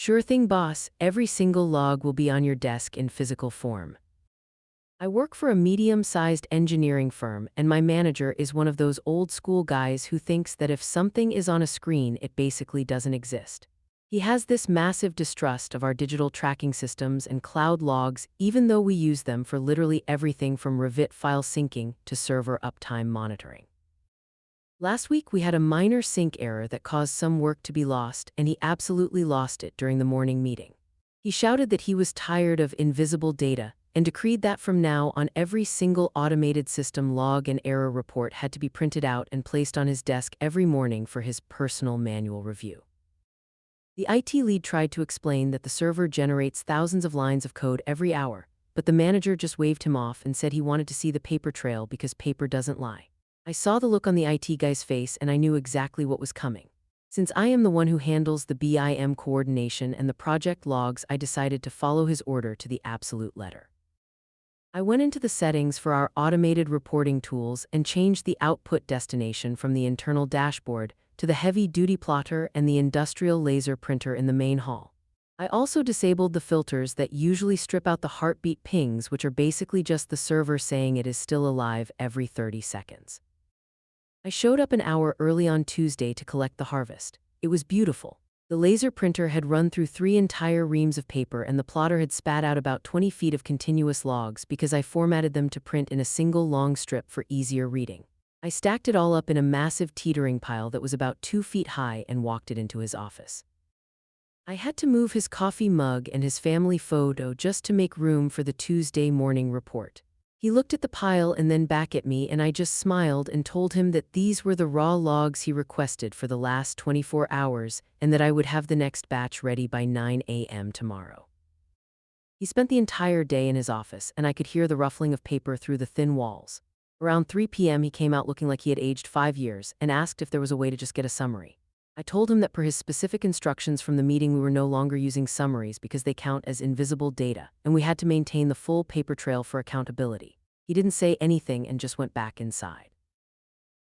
Sure thing, boss. Every single log will be on your desk in physical form. I work for a medium-sized engineering firm, and my manager is one of those old-school guys who thinks that if something is on a screen, it basically doesn't exist. He has this massive distrust of our digital tracking systems and cloud logs, even though we use them for literally everything from Revit file syncing to server uptime monitoring. Last week, we had a minor sync error that caused some work to be lost, and he absolutely lost it during the morning meeting. He shouted that he was tired of invisible data and decreed that from now on every single automated system log and error report had to be printed out and placed on his desk every morning for his personal manual review. The IT lead tried to explain that the server generates thousands of lines of code every hour, but the manager just waved him off and said he wanted to see the paper trail because paper doesn't lie. I saw the look on the IT guy's face and I knew exactly what was coming. Since I am the one who handles the BIM coordination and the project logs, I decided to follow his order to the absolute letter. I went into the settings for our automated reporting tools and changed the output destination from the internal dashboard to the heavy-duty plotter and the industrial laser printer in the main hall. I also disabled the filters that usually strip out the heartbeat pings, which are basically just the server saying it is still alive every 30 seconds. I showed up an hour early on Tuesday to collect the harvest. It was beautiful. The laser printer had run through 3 entire reams of paper and the plotter had spat out about 20 feet of continuous logs because I formatted them to print in a single long strip for easier reading. I stacked it all up in a massive teetering pile that was about 2 feet high and walked it into his office. I had to move his coffee mug and his family photo just to make room for the Tuesday morning report. He looked at the pile and then back at me, and I just smiled and told him that these were the raw logs he requested for the last 24 hours and that I would have the next batch ready by 9 a.m. tomorrow. He spent the entire day in his office, and I could hear the ruffling of paper through the thin walls. Around 3 p.m. he came out looking like he had aged 5 years and asked if there was a way to just get a summary. I told him that per his specific instructions from the meeting we were no longer using summaries because they count as invisible data, and we had to maintain the full paper trail for accountability. He didn't say anything and just went back inside.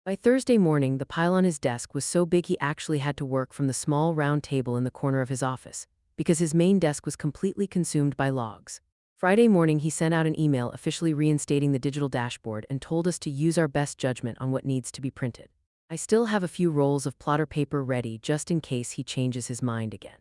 By Thursday morning, the pile on his desk was so big he actually had to work from the small round table in the corner of his office, because his main desk was completely consumed by logs. Friday morning, he sent out an email officially reinstating the digital dashboard and told us to use our best judgment on what needs to be printed. I still have a few rolls of plotter paper ready just in case he changes his mind again.